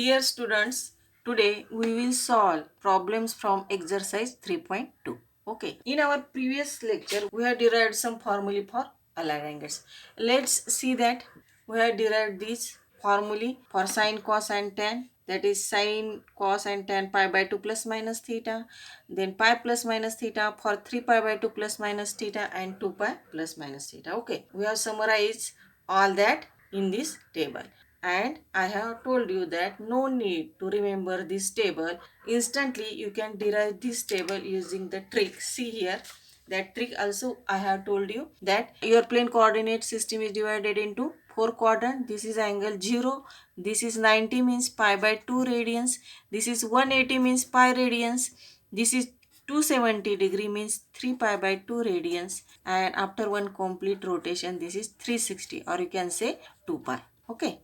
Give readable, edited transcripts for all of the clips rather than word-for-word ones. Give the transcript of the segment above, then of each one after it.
Dear students, today we will solve problems from exercise 3.2. Okay, in our previous lecture, we have derived some formulae for allied angles. Let's see that we have derived these formulae for sine, cos and tan. That is sine, cos and tan pi by 2 plus minus theta. Then pi plus minus theta for 3 pi by 2 plus minus theta and 2 pi plus minus theta. Okay, we have summarized all that in this table. And I have told you that no need to remember this table. Instantly you can derive this table using the trick. See here, that trick also I have told you that your plane coordinate system is divided into 4 quadrants. This is angle 0, this is 90 means pi by 2 radians, this is 180 means pi radians, this is 270 means 3 pi by 2 radians, and after one complete rotation this is 360, or you can say 2 pi. Okay,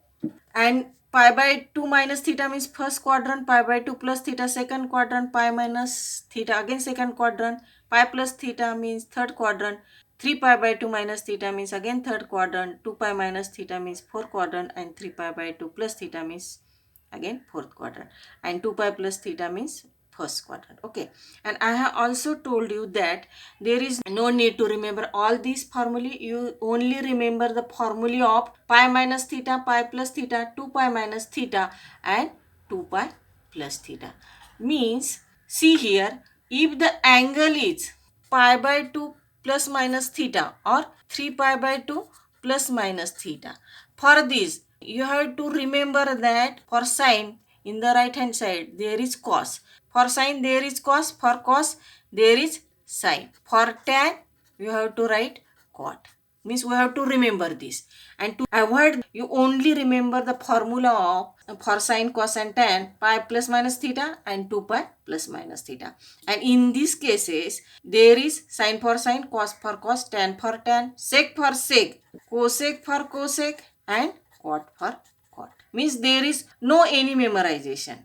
and pi by 2 minus theta means first quadrant, pi by 2 plus theta second quadrant, pi minus theta again second quadrant, pi plus theta means third quadrant, 3 pi by 2 minus theta means again third quadrant, 2 pi minus theta means fourth quadrant, and 3 pi by 2 plus theta means again fourth quadrant, and 2 pi plus theta means first quadrant. Okay, and I have also told you that there is no need to remember all these formulae. You only remember the formulae of pi minus theta, pi plus theta, 2 pi minus theta, and 2 pi plus theta. Means, see here, if the angle is pi by 2 plus minus theta or 3 pi by 2 plus minus theta, for this you have to remember that for sine in the right hand side there is cos, for sine there is cos, for cos there is sine, for tan you have to write cot. Means we have to remember this, and to avoid you only remember the formula of for sine, cos and tan, pi plus minus theta and 2 pi plus minus theta. And in these cases there is sine for sine, cos for cos, tan for tan, sec for sec, cosec for cosec, and cot for cot. Means there is no any memorization.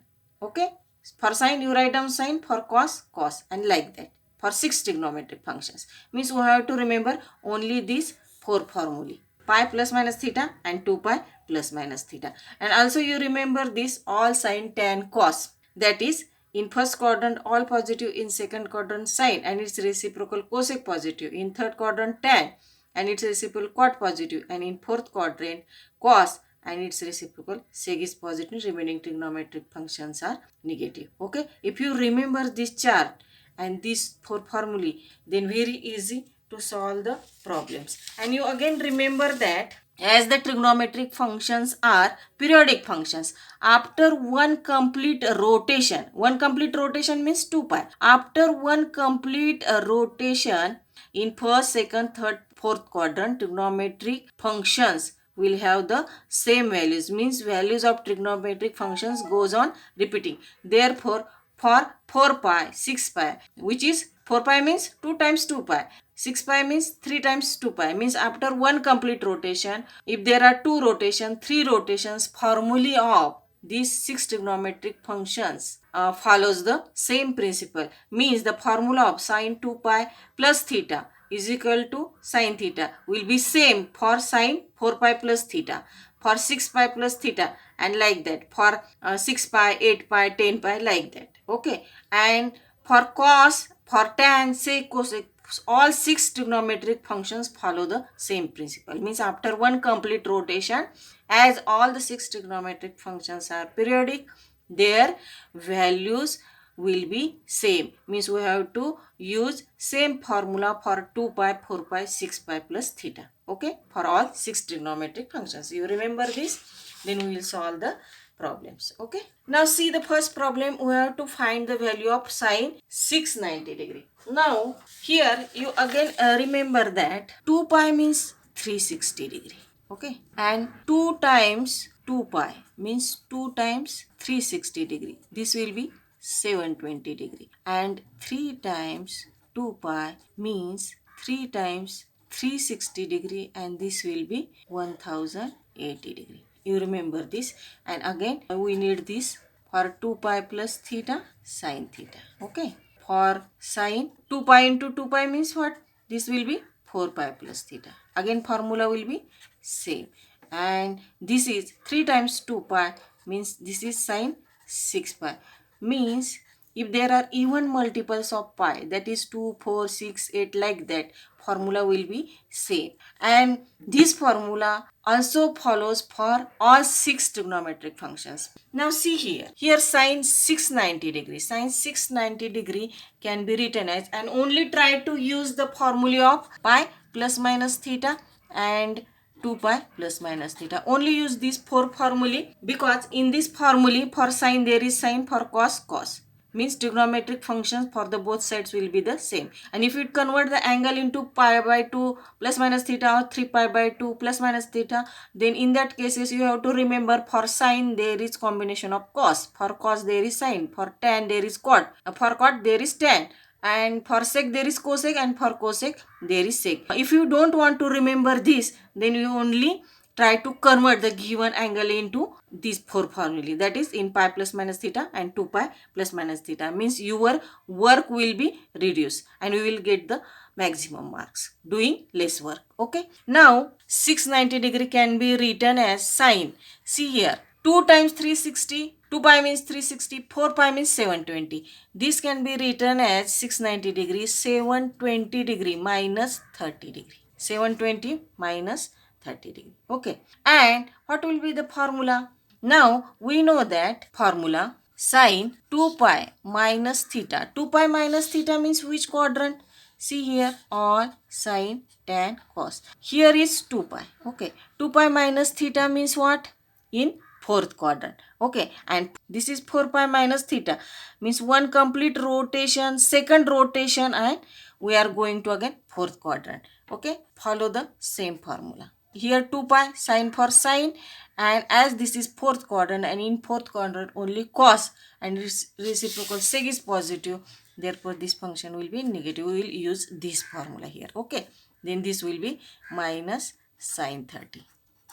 Okay, for sine you write down sine, for cos cos, and like that for 6 trigonometric functions. Means we have to remember only these 4 formulae, pi plus minus theta and 2 pi plus minus theta. And also you remember this all sine, tan, cos, that is in first quadrant all positive, in second quadrant sine and its reciprocal cosec positive, in third quadrant tan and its reciprocal cot positive, and in fourth quadrant cos and its reciprocal sec is positive. Remaining trigonometric functions are negative. Okay, if you remember this chart and these 4 formulae, then very easy to solve the problems. And you again remember that as the trigonometric functions are periodic functions, after one complete rotation means 2 pi, after one complete rotation in first, second, third, fourth quadrant, trigonometric functions will have the same values. Means values of trigonometric functions goes on repeating. Therefore, for 4 pi, 6 pi, which is 4 pi means 2 times 2 pi. 6 pi means 3 times 2 pi. Means after one complete rotation, if there are 2 rotations, 3 rotations, formulae of these 6 trigonometric functions follows the same principle. Means the formula of sine 2 pi plus theta is equal to sine theta will be same for sine 4 pi plus theta, for 6 pi plus theta, and like that for 6 pi, 8 pi, 10 pi, like that. Okay, and for cos, for tan, sec, cosec, all 6 trigonometric functions follow the same principle. Means after one complete rotation, as all the 6 trigonometric functions are periodic, their values will be same. Means we have to use same formula for 2 pi, 4 pi, 6 pi plus theta. Okay, for all 6 trigonometric functions. You remember this? Then we will solve the problems. Okay, now see the first problem. We have to find the value of sine 690 . Now here you again remember that 2 pi means 360 . Okay, and 2 times 2 pi means 2 times 360 . This will be 720 . And 3 times 2 pi means 3 times 360 , and this will be 1080 . You remember this, and again we need this for 2 pi plus theta sine theta. Okay, for sine 2 pi into 2 pi means what? This will be 4 pi plus theta. Again formula will be same, and this is 3 times 2 pi means this is sine 6 pi. Means if there are even multiples of pi, that is 2, 4, 6, 8, like that, formula will be same. And this formula also follows for all 6 trigonometric functions. Now see here. Here sine 690 degree. Sine 690 degree can be written as, and only try to use the formula of pi plus minus theta and 2 pi plus minus theta. Only use these 4 formulae, because in this formulae for sine there is sine, for cos cos. Means trigonometric functions for the both sides will be the same. And if you convert the angle into pi by 2 plus minus theta or 3 pi by 2 plus minus theta, then in that cases you have to remember for sine there is combination of cos, for cos there is sine, for tan there is cot, for cot there is tan, and for sec there is cosec, and for cosec there is sec. If you don't want to remember this, then you only try to convert the given angle into these 4 formulae, that is in pi plus minus theta and 2 pi plus minus theta. Means your work will be reduced and you will get the maximum marks doing less work. Okay, now 690 degree can be written as sine. See here, 2 times 360, 2 pi means 360, 4 pi means 720. This can be written as 690 degree 720 degree minus 30 degree. 720 minus 30 degree. Okay. And what will be the formula? Now we know that formula sine 2 pi minus theta. 2 pi minus theta means which quadrant? See here, all, sine, tan, cos. Here is 2 pi. Okay. 2 pi minus theta means what? In fourth quadrant. Okay. And this is 4 pi minus theta. Means one complete rotation, second rotation, and we are going to again fourth quadrant. Okay. Follow the same formula. Here 2 pi sine for sine, and as this is fourth quadrant and in fourth quadrant only cos and reciprocal sec is positive, therefore this function will be negative. We will use this formula here. Okay, then this will be minus sine 30,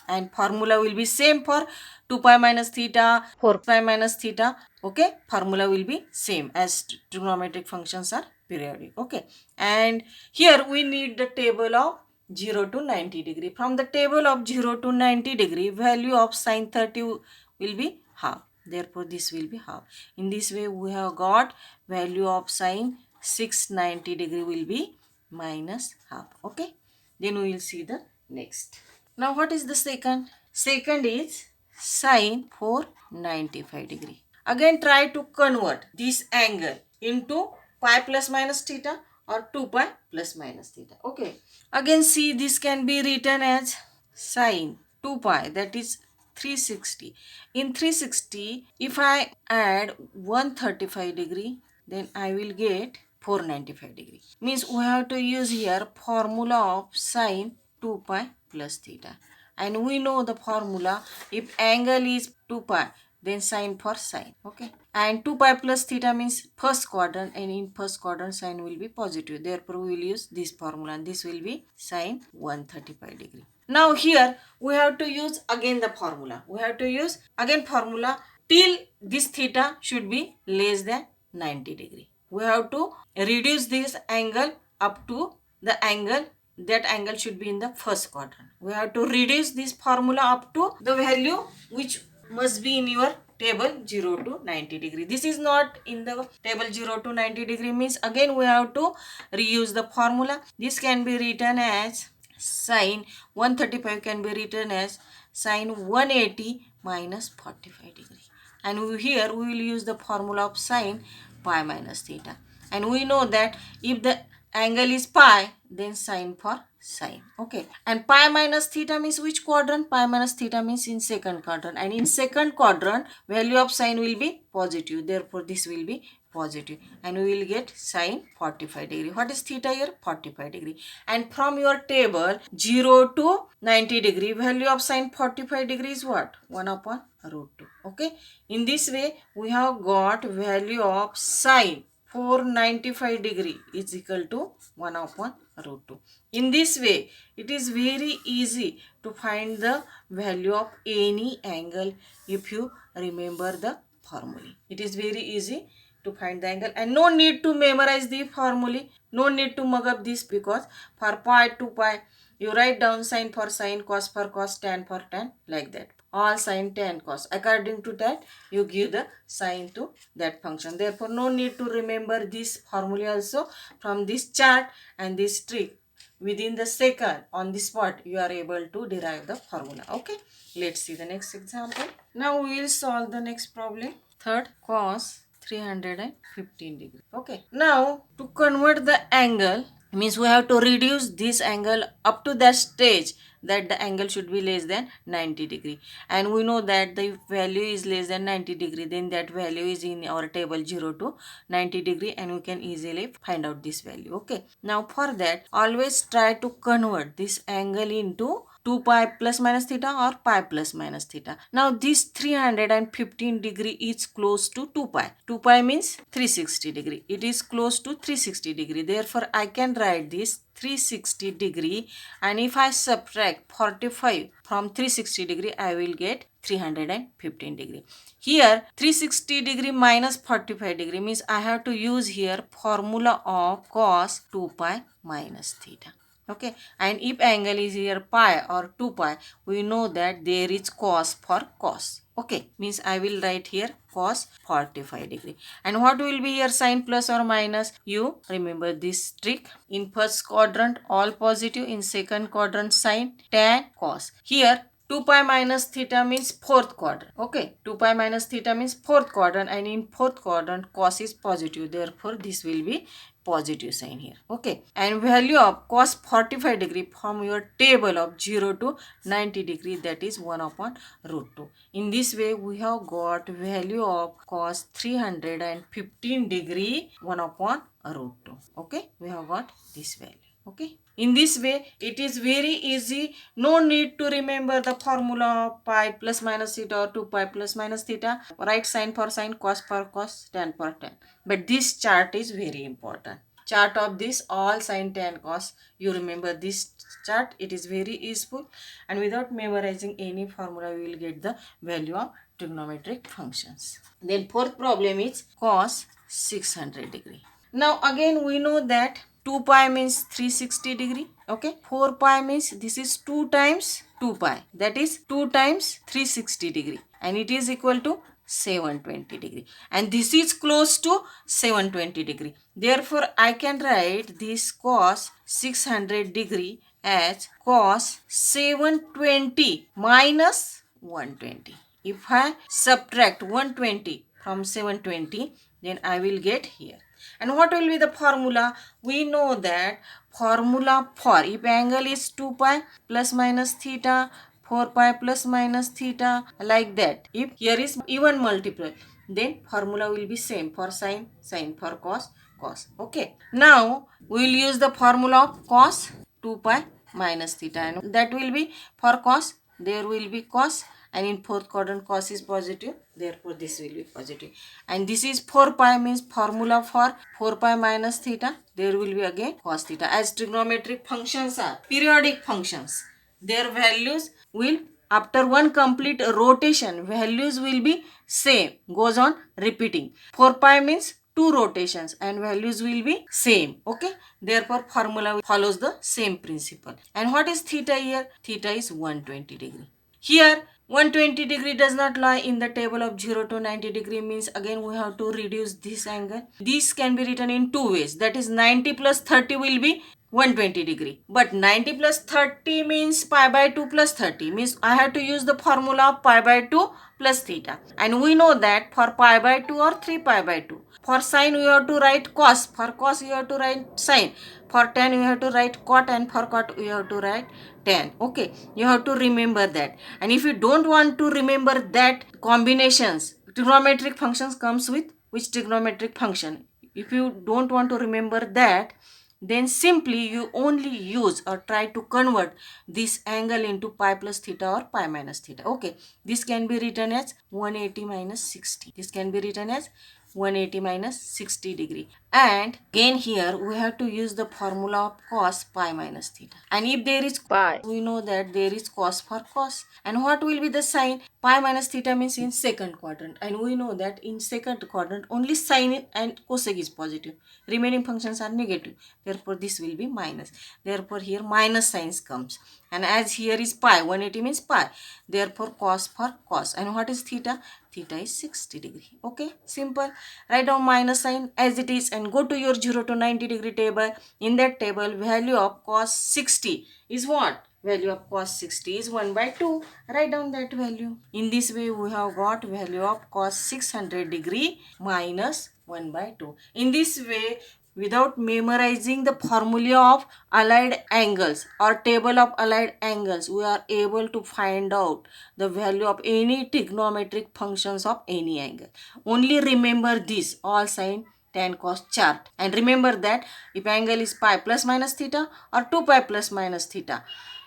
and formula will be same for 2 pi minus theta, 4 pi minus theta. Okay, formula will be same as trigonometric functions are periodic. Okay, and here we need the table of 0 to 90 degree. From the table of 0 to 90 degree, value of sine 30 will be half. Therefore, this will be half. In this way, we have got value of sine 690 degree will be minus half. Okay. Then we will see the next. Now, what is the second? Second is sine 495 degree. Again, try to convert this angle into pi plus minus theta or 2 pi plus minus theta. Okay. Again, see, this can be written as sine 2 pi, that is 360. In 360, if I add 135 degree, then I will get 495 degree. Means we have to use here formula of sine 2 pi plus theta. And we know the formula, if angle is 2 pi, then sine for sine. Okay. And 2 pi plus theta means first quadrant, and in first quadrant sine will be positive. Therefore, we will use this formula, and this will be sine 135 degree. Now here we have to use again the formula. We have to use again formula till this theta should be less than 90 degree. We have to reduce this angle up to the angle, that angle should be in the first quadrant. We have to reduce this formula up to the value which must be in your table 0 to 90 degree. This is not in the table 0 to 90 degree, means again we have to reuse the formula. This can be written as sine 135 can be written as sine 180 minus 45 degree. And here we will use the formula of sine pi minus theta. And we know that if the angle is pi, then sine for sine. Okay. And pi minus theta means which quadrant? Pi minus theta means in second quadrant. And in second quadrant, value of sine will be positive. Therefore, this will be positive. And we will get sine 45 degree. What is theta here? 45 degree. And from your table, 0 to 90 degree, value of sine 45 degree is what? 1 upon root 2. Okay. In this way, we have got value of sine 495 degree is equal to 1 upon root 2. In this way, it is very easy to find the value of any angle if you remember the formula. It is very easy to find the angle, and no need to memorize the formula. No need to mug up this, because for pi 2 pi, you write down sine for sine, cos for cos, tan for tan, like that. all sine tan cos. According to that, you give the sign to that function. Therefore, no need to remember this formula also from this chart and this trick. Within the second, on the spot, you are able to derive the formula. Okay, let's see the next example. Now we will solve the next problem. Third, cos 315 degree. Okay, now to convert the angle, means we have to reduce this angle up to that stage that the angle should be less than 90 degree, and we know that the value is less than 90 degree, then that value is in our table 0 to 90 degree, and we can easily find out this value. Okay, now for that, always try to convert this angle into 2 pi plus minus theta or pi plus minus theta. Now this 315 degree is close to 2 pi. 2 pi means 360 degree. It is close to 360 degree. Therefore, I can write this 360 degree, and if I subtract 45 from 360 degree, I will get 315 degree. Here 360 degree minus 45 degree means I have to use here formula of cos 2 pi minus theta. Okay, and if angle is here pi or 2 pi, we know that there is cos for cos. Okay, means I will write here cos 45 degree. And what will be here sign plus or minus? You remember this trick. In first quadrant all positive, in second quadrant sign, tan, cos. Here 2 pi minus theta means fourth quadrant. Okay, 2 pi minus theta means fourth quadrant, and in fourth quadrant cos is positive. Therefore, this will be positive sign here. Okay, and value of cos 45 degree from your table of 0 to 90 degree, that is 1 upon root 2. In this way, we have got value of cos 315 degree 1 upon root 2. Okay, we have got this value. Okay, in this way it is very easy. No need to remember the formula of pi plus minus theta or 2 pi plus minus theta. Write sine for sine, cos for cos, tan for tan. But this chart is very important. Chart of this all sine, tan, cos. You remember this chart. It is very useful, and without memorizing any formula, we will get the value of trigonometric functions. Then fourth problem is cos 600 degree. Now again we know that 2 pi means 360 degree. Okay, 4 pi means this is 2 times 2 pi, that is 2 times 360 degree, and it is equal to 720 degree, and this is close to 720 degree. Therefore, I can write this cos 600 degree as cos 720 minus 120. If I subtract 120 from 720, then I will get here. And what will be the formula? We know that formula for if angle is 2 pi plus minus theta, 4 pi plus minus theta, like that. If here is even multiple, then formula will be same for sine, sine for cos, cos. Okay. Now we will use the formula of cos 2 pi minus theta, and that will be for cos, there will be cos, and in fourth quadrant cos is positive, therefore this will be positive. And this is 4 pi means formula for 4 pi minus theta, there will be again cos theta. As trigonometric functions are periodic functions, their values will, after one complete rotation, values will be same, goes on repeating. 4 pi means 2 rotations and values will be same. Okay, therefore formula follows the same principle. And what is theta here? Theta is 120 degree. Here 120 degree does not lie in the table of 0 to 90 degree, means again we have to reduce this angle. This can be written in two ways, that is 90 plus 30 will be 120 degree, but 90 plus 30 means pi by 2 plus 30, means I have to use the formula of pi by 2 plus theta, and we know that for pi by 2 or 3 pi by 2. For sine we have to write cos, for cos you have to write sine, for tan you have to write cot, and for cot you have to write tan. Okay, you have to remember that. And if you don't want to remember that combinations, trigonometric functions comes with which trigonometric function, if you don't want to remember that, then simply you only use or try to convert this angle into pi plus theta or pi minus theta. Okay, this can be written as 180 minus 60. This can be written as 180 minus 60 degree. And again here we have to use the formula of cos pi minus theta. And if there is pi, we know that there is cos for cos. And what will be the sign? Pi minus theta means in second quadrant. And we know that in second quadrant only sine and cosec is positive. Remaining functions are negative. Therefore this will be minus. Therefore here minus signs comes. And as here is pi, 180 means pi. Therefore cos for cos. And what is theta? Theta is 60 degree. Okay, simple. Write down minus sign as it is and go to your 0 to 90 degree table. In that table, value of cos 60 is what? Value of cos 60 is 1 by 2. Write down that value. In this way, we have got value of cos 600 degree minus 1 by 2. In this way, without memorizing the formula of allied angles or table of allied angles, we are able to find out the value of any trigonometric functions of any angle. Only remember this all sine tan cos chart, and remember that if angle is pi plus minus theta or 2 pi plus minus theta,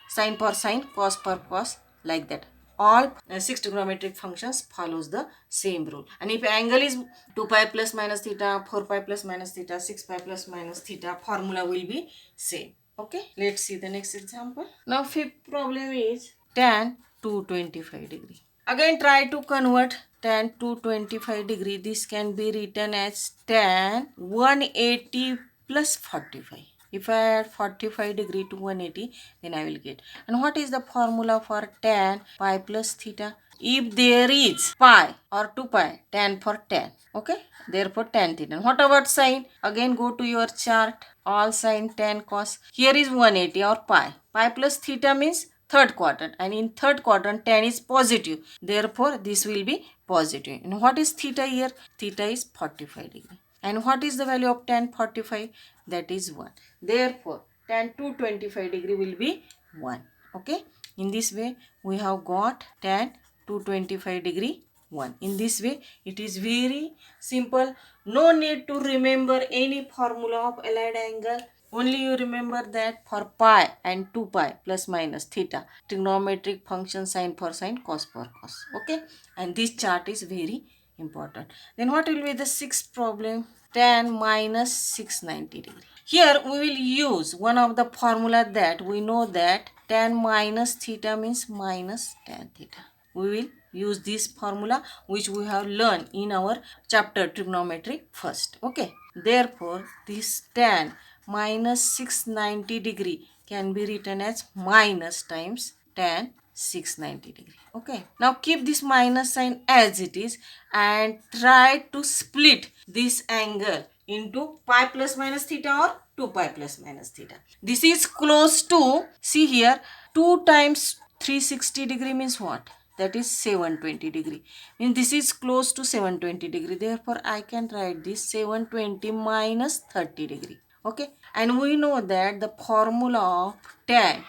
sine per sine, cos per cos, like that. All 6 trigonometric functions follows the same rule. And if angle is 2 pi plus minus theta, 4 pi plus minus theta, 6 pi plus minus theta, formula will be same. Okay, let's see the next example. Now fifth problem is tan 225 degree. Again try to convert tan 225 degree. This can be written as tan 180 plus 45. If I add 45 degree to 180, then I will get. And what is the formula for tan pi plus theta? If there is pi or 2 pi, tan for tan. Okay? Therefore tan theta. And what about sine? Again go to your chart. All sine tan cos. Here is 180 or pi. Pi plus theta means third quadrant, and in third quadrant tan is positive. Therefore this will be positive. And what is theta here? Theta is 45 degree. And what is the value of tan 45? That is 1. Therefore tan 225 degree will be 1. Okay. In this way we have got tan 225 degree 1. In this way it is very simple. No need to remember any formula of allied angle. Only you remember that for pi and 2 pi plus minus theta, trigonometric function sine for sine, cos for cos. Okay. And this chart is very important. Then what will be the sixth problem? Tan minus 690 degree. Here we will use one of the formula that we know that tan minus theta means minus tan theta. We will use this formula which we have learned in our chapter trigonometry first. Okay. Therefore this tan minus 690 degree can be written as minus times tan 690 degree. Okay. Now keep this minus sign as it is and try to split this angle into pi plus minus theta or 2 pi plus minus theta. This is close to, see here, 2 times 360 degree means what? That is 720 degree. Means this is close to 720 degree. Therefore I can write this 720 minus 30 degree. Okay. And we know that the formula of tan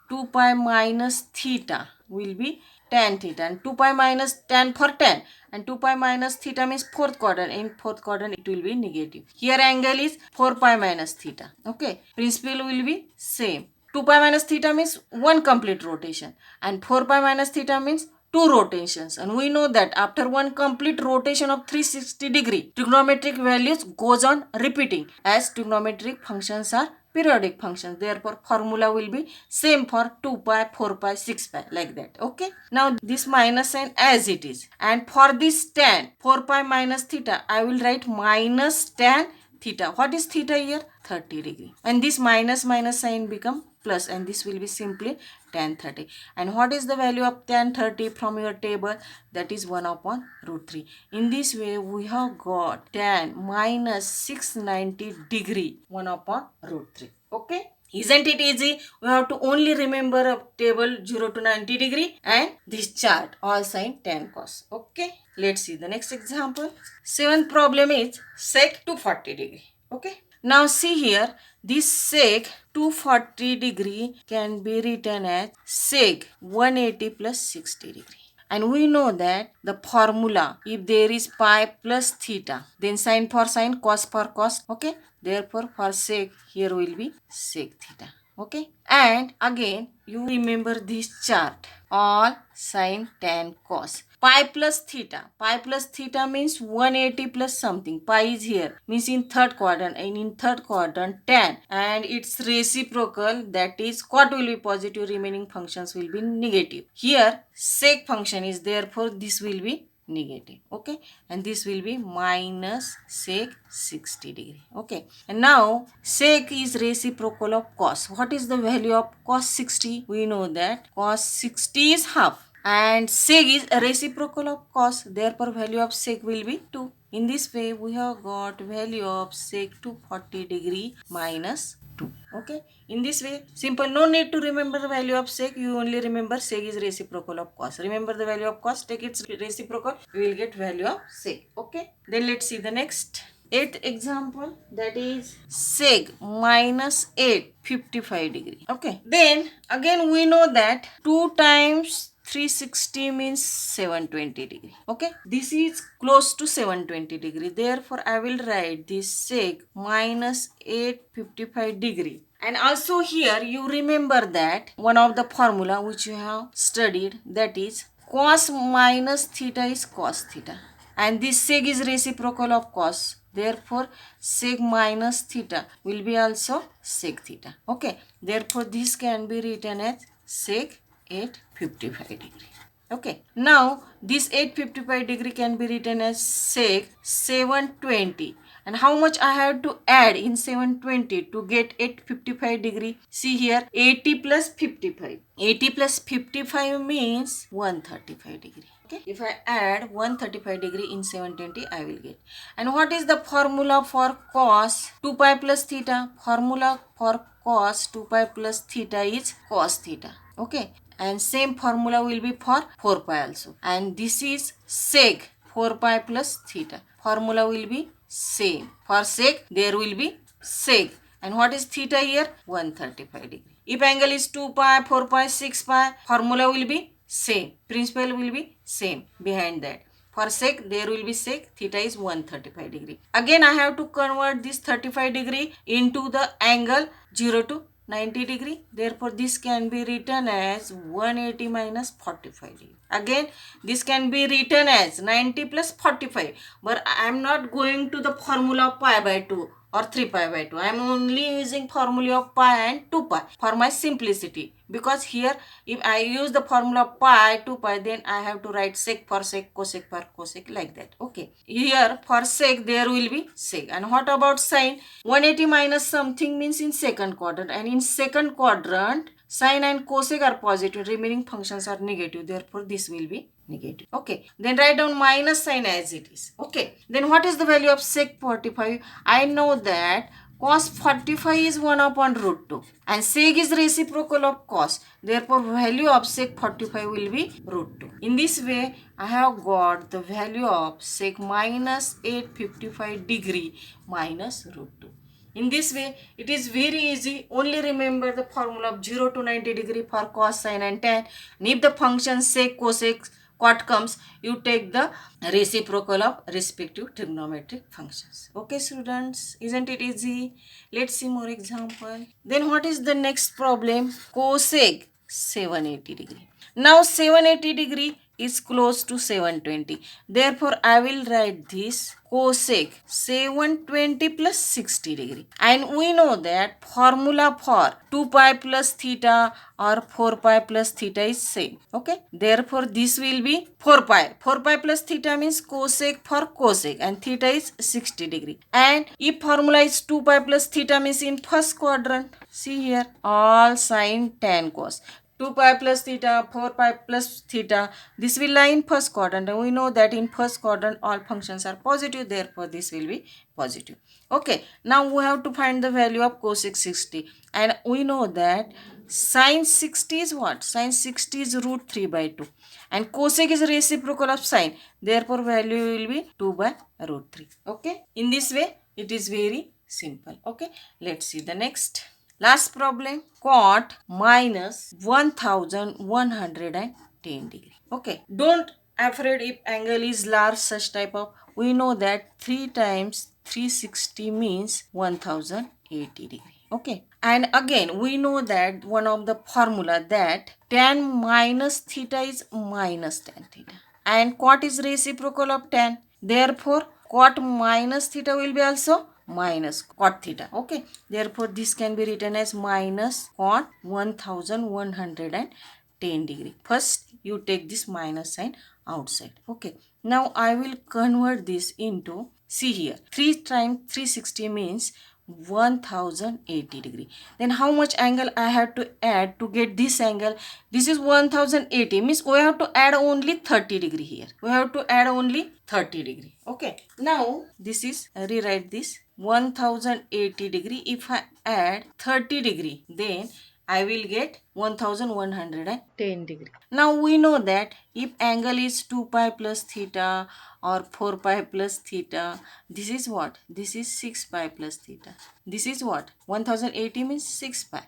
2 pi minus theta will be tan theta, and 2 pi minus tan for tan, and 2 pi minus theta means fourth quadrant. In fourth quadrant it will be negative. Here angle is 4 pi minus theta. Okay. Principle will be same. 2 pi minus theta means one complete rotation, and 4 pi minus theta means two rotations. And we know that after one complete rotation of 360 degree, trigonometric values goes on repeating as trigonometric functions are periodic functions. Therefore formula will be same for 2 pi, 4 pi, 6 pi, like that. Okay. Now this minus sign as it is, and for this tan 4 pi minus theta I will write minus tan theta. What is theta here? 30 degree. And this minus sign become plus, and this will be simply tan 30. And what is the value of tan 30 from your table? That is 1 upon root 3. In this way we have got tan minus 690 degree 1 upon root 3. Okay. Isn't it easy? We have to only remember a table 0 to 90 degree and this chart all sine tan cos. Okay. Let's see the next example. Seventh problem is sec 240 degree. Okay. Now see here, this sec 240 degree can be written as sec 180 plus 60 degree. And we know that the formula, if there is pi plus theta, then sine for sine, cos for cos. Okay. Therefore for sec, here will be sec theta. Okay. And again, you remember this chart, all sine tan cos. pi plus theta. Pi plus theta means 180 plus something. Pi is here, means in third quadrant, and in third quadrant tan, and its reciprocal, that is cot will be positive, remaining functions will be negative. Here sec function is, therefore this will be negative. Okay, and this will be minus sec 60 degree. Okay, and now sec is reciprocal of cos. What is the value of cos 60? We know that cos 60 is half, and sec is a reciprocal of cos, therefore value of sec will be 2. In this way we have got value of sec 240 degree minus 2. Okay, in this way simple, no need to remember the value of sec, you only remember sec is reciprocal of cos. Remember the value of cos, take its reciprocal, we will get value of sec. Okay, then let's see the next 8th example, that is sec minus 8 55 degree. Okay, then again we know that 2 times 360 means 720 degree. Okay, this is close to 720 degree, therefore I will write this sec minus 855 degree. And also here you remember that one of the formula which you have studied, that is cos minus theta is cos theta, and this sec is reciprocal of cos, therefore sec minus theta will be also sec theta. Okay, therefore this can be written as sec 855 degree. Okay, now this 855 degree can be written as sec 720. And how much I have to add in 720 to get 855 degree? See here, 80 plus 55. 80 plus 55 means 135 degree. Okay, if I add 135 degree in 720, I will get. And what is the formula for cos 2 pi plus theta? Formula for cos 2 pi plus theta is cos theta. Okay, and same formula will be for 4 pi also. And this is sec 4 pi plus theta. Formula will be same. For sec, there will be sec. And what is theta here? 135 degree. If angle is 2 pi, 4 pi, 6 pi, formula will be same. Principle will be same behind that. For sec, there will be sec, theta is 135 degree. Again, I have to convert this 35 degree into the angle 0 to 90 degree. Therefore, this can be written as 180 minus 45 degree. Again, this can be written as 90 plus 45. But I am not going to the formula of pi by 2 or 3 pi by 2. I am only using formula of pi and 2 pi for my simplicity. Because here, if I use the formula of pi, 2 pi, then I have to write sec for sec, cosec for cosec, like that. Okay. Here, for sec, there will be sec. And what about sine? 180 minus something means in second quadrant. And in second quadrant, sine and cosec are positive, remaining functions are negative, therefore this will be negative. Okay, then write down minus sine as it is. Okay, then what is the value of sec 45? I know that cos 45 is 1 upon root 2 and sec is reciprocal of cos, therefore value of sec 45 will be root 2. In this way, I have got the value of sec minus 855 degree minus root 2. In this way, it is very easy. Only remember the formula of 0 to 90 degree for cos, sine and tan. And if the function sec, cosec, cot comes, you take the reciprocal of respective trigonometric functions. Okay, students, isn't it easy? Let's see more example. Then what is the next problem? Cosec 780 degree. Now 780 degree is close to 720. Therefore, I will write this cosec 720 plus 60 degree. And we know that formula for 2 pi plus theta or 4 pi plus theta is same. Okay. Therefore, this will be 4 pi. 4 pi plus theta means cosec for cosec and theta is 60 degree. And if formula is 2 pi plus theta means in first quadrant. See here, all sine tan cos. 2 pi plus theta, 4 pi plus theta, this will lie in first quadrant, and we know that in first quadrant all functions are positive, therefore this will be positive. Okay, now we have to find the value of cosec 60, and we know that sine 60 is what? Sine 60 is root 3 by 2 and cosec is reciprocal of sine, therefore value will be 2 by root 3. Okay, in this way it is very simple. Okay, let's see the next. Last problem, cot minus 1110 degree. Okay, don't afraid if angle is large, such type of, we know that 3 times 360 means 1080 degree. Okay, and again we know that one of the formula that tan minus theta is minus tan theta. and cot is reciprocal of tan. Therefore, cot minus theta will be also minus cot theta. Okay. Therefore, this can be written as minus cot 1110 degree. First, you take this minus sign outside. Okay. Now, I will convert this into, see here, 3 times 360 means 1080 degree. Then how much angle I have to add to get this angle? This is 1080 means we have to add only 30 degree here. We have to add only 30 degree. Okay. Now this is, rewrite this 1080 degree. If I add 30 degree, then I will get 1110 degree. Now we know that if angle is 2 pi plus theta or 4 pi plus theta, this is what? This is 6 pi plus theta. This is what? 1080 means 6 pi.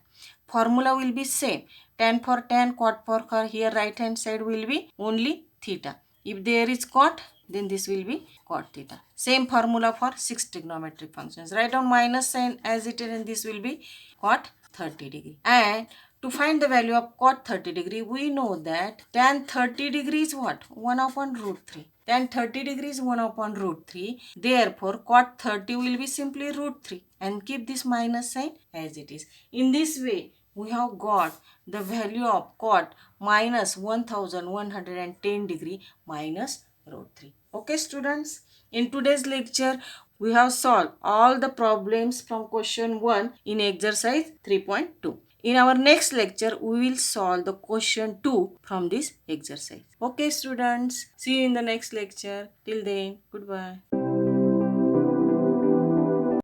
Formula will be same. Tan for tan, cot for cot. Here right hand side will be only theta. If there is cot, then this will be cot theta. Same formula for 6 trigonometric functions. Write down minus sign as it is, and this will be cot 30 degree. And to find the value of cot 30 degree, we know that tan 30 degree is what? 1 upon root 3. Tan 30 degree is 1 upon root 3. Therefore, cot 30 will be simply root 3. And keep this minus sign as it is. In this way, we have got the value of cot minus 1110 degree minus root 3. Okay, students? In today's lecture, we have solved all the problems from question 1 in exercise 3.2. In our next lecture, we will solve the question 2 from this exercise. Okay, students. See you in the next lecture. Till then, goodbye.